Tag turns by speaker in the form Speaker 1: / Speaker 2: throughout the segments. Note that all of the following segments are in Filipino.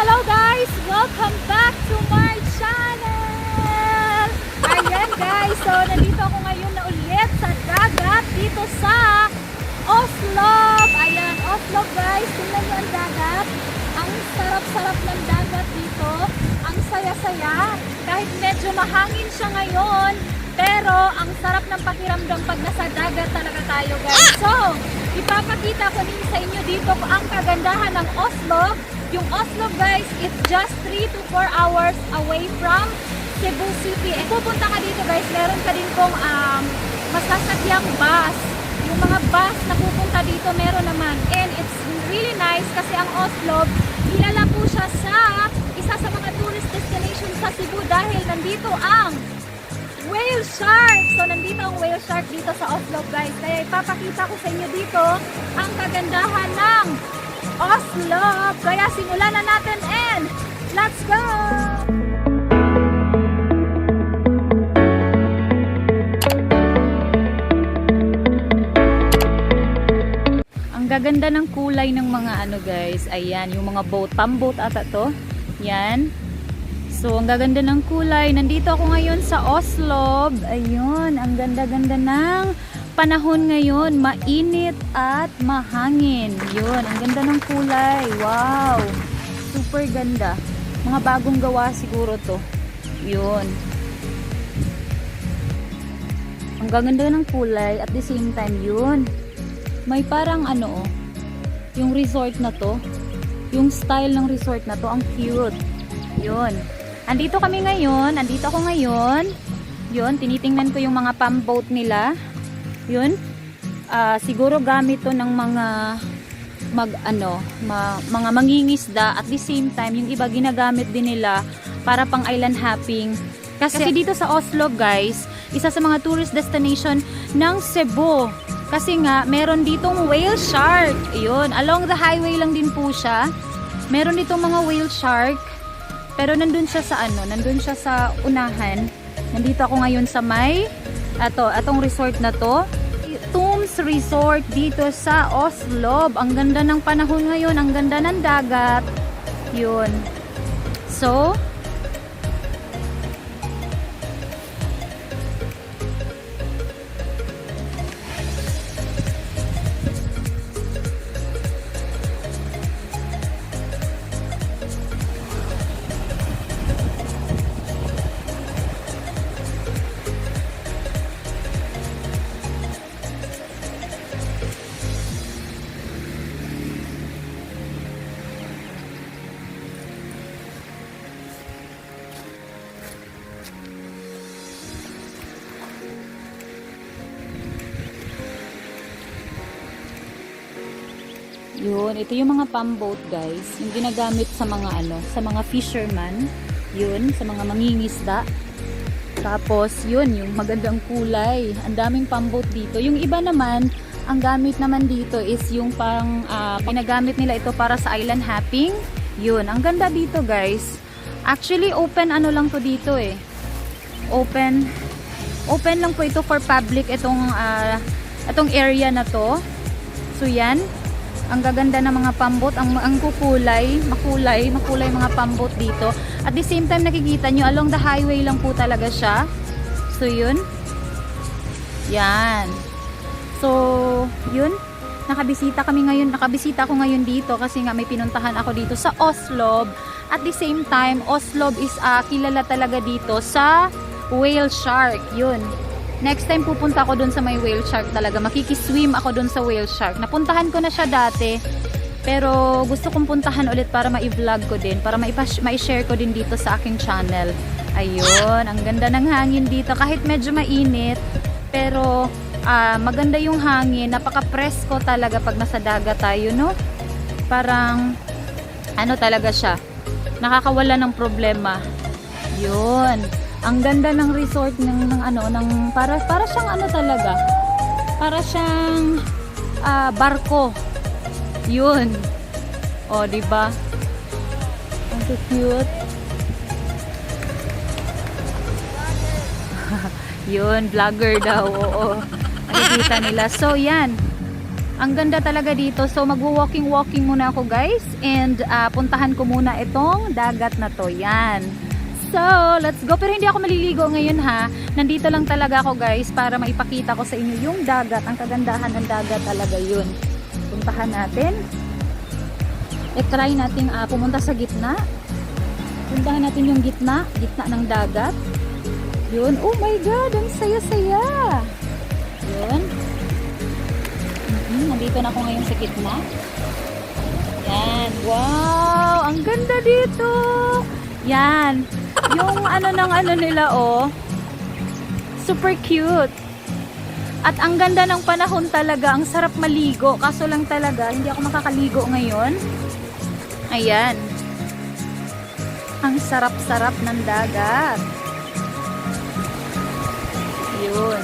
Speaker 1: hello guys! Welcome back to my channel! Ayan guys, so nandito ako ngayon na ulit sa dagat dito sa Oslob. Ayan, Oslob guys, tingnan nyo ang dagat. Ang sarap-sarap ng dagat dito. Ang saya-saya. Kahit medyo mahangin siya ngayon, pero ang sarap ng pakiramdam pag nasa dagat talaga tayo guys. So, ipapakita ko din sa inyo dito ang kagandahan ng Oslob. Yung Oslob guys, it's just 3 to 4 hours away from Cebu City. Eh, pupunta ka dito guys, meron ka din pong masasakyang bus. Yung mga bus na pupunta dito meron naman. And it's really nice kasi ang Oslob, kilala po siya sa isa sa mga tourist destination sa Cebu dahil nandito ang whale shark. So nandito ang whale shark dito sa Oslob guys. Kaya ipapakita ko sa inyo dito ang kagandahan ng Oslob. Kaya simulan na natin and let's go! Ang gaganda ng kulay ng mga ano guys. Ayan, yung mga boat. Pamboat ata to. Yan. So, ang gaganda ng kulay. Nandito ako ngayon sa Oslob. Ayun, ang ganda-ganda ng panahon ngayon. Mainit at mahangin. Yun, ang ganda ng kulay. Wow! Super ganda. Mga bagong gawa siguro to. Yun. Ang gaganda ng kulay at the same time yun. May parang ano oh, yung resort na to. Yung style ng resort na to, ang cute. Yun. Andito kami ngayon, andito ako ngayon. Yun, tinitingnan ko yung mga pamboat nila. Yun. Siguro gamit to ng mga mga mangingisda at the same time yung iba ginagamit din nila para pang island hopping. Kasi dito sa Oslob guys, isa sa mga tourist destination ng Cebu. Kasi nga meron ditong whale shark. Ayun, along the highway lang din po siya. Meron ditong mga whale shark. Pero nandun siya sa nandun siya sa unahan. Nandito ako ngayon sa atong resort na to. Tombs Resort dito sa Oslob. Ang ganda ng panahon ngayon, ang ganda ng dagat. Yun. So, yun, ito yung mga pamboat guys, yung ginagamit sa mga sa mga fisherman, yun, sa mga mangingisda. Tapos yun, yung magandang kulay, ang daming pamboat dito. Yung iba naman, ang gamit naman dito is yung pang pinagamit nila ito para sa island hopping. Yun, ang ganda dito guys. Actually open lang to dito eh. Open lang po ito for public itong area na to. So yan. Ang gaganda ng mga pambot, ang makulay mga pambot dito. At the same time nakikita nyo, along the highway lang po talaga siya. So yun. Yan. So yun. Nakabisita ako ngayon dito kasi nga may pinuntahan ako dito sa Oslob. At the same time, Oslob is kilala talaga dito sa whale shark. Yun. Next time pupunta ako dun sa may whale shark talaga. Makikiswim ako dun sa whale shark. Napuntahan ko na siya dati. Pero gusto kong puntahan ulit para ma-vlog ko din. Para ma-share ko din dito sa aking channel. Ayun. Ang ganda ng hangin dito. Kahit medyo mainit. Pero maganda yung hangin. Napaka-presko talaga pag nasa dagat tayo, no? Parang talaga siya. Nakakawala ng problema. Yun. Ang ganda ng resort ng para siyang talaga. Para siyang barko. Yun. Oh, di ba? Ang cute. Yun, vlogger daw. Oo. Nakikita nila. So, yan. Ang ganda talaga dito. So magwo-walking muna ako guys. And puntahan ko muna itong dagat na to. Yan. So let's go. Pero hindi ako maliligo ngayon ha. Nandito lang talaga ako guys para maipakita ko sa inyo yung dagat. Ang kagandahan ng dagat talaga yun. Puntahan natin. I-try natin pumunta sa gitna. Puntahan natin yung gitna ng dagat. Yun. Oh my God, ang saya-saya. Yun. Nandito na ako ngayon sa gitna. Yan. Wow, ang ganda dito. Yan. Yung nila oh. Super cute. At ang ganda ng panahon talaga. Ang sarap maligo. Kaso lang talaga, hindi ako makakaligo ngayon. Ayan. Ang sarap-sarap ng dagat. Yun.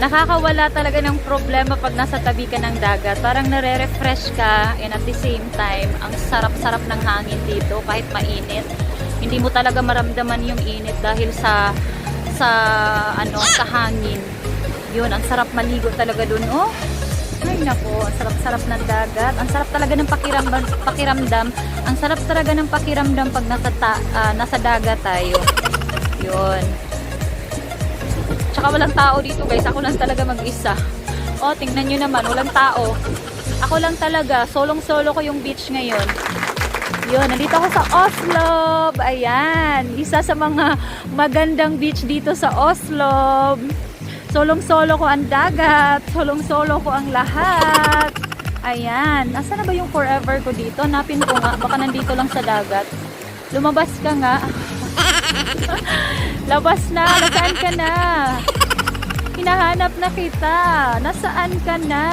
Speaker 1: Nakakawala talaga ng problema pag nasa tabi ka ng dagat. Parang nare-refresh ka and at the same time, ang sarap-sarap ng hangin dito kahit mainit. Hindi mo talaga maramdaman yung init dahil sa hangin. Yun, ang sarap maligo talaga dun, oh. Ay nako, ang sarap-sarap ng dagat. Ang sarap talaga ng pakiramdam. Ang sarap talaga ng pakiramdam pag nasa dagat tayo. Yun. Tsaka walang tao dito guys. Ako lang talaga mag-isa. O, tingnan nyo naman. Walang tao. Ako lang talaga. Solong-solo ko yung beach ngayon. Yun. Nandito ako sa Oslo. Ayan. Isa sa mga magandang beach dito sa Oslo. Solong-solo ko ang dagat. Solong-solo ko ang lahat. Ayan. Nasaan na ba yung forever ko dito? Napin ko nga. Baka nandito lang sa dagat. Lumabas ka nga. Labas na. Nasaan ka na? Hinahanap na kita. Nasaan ka na?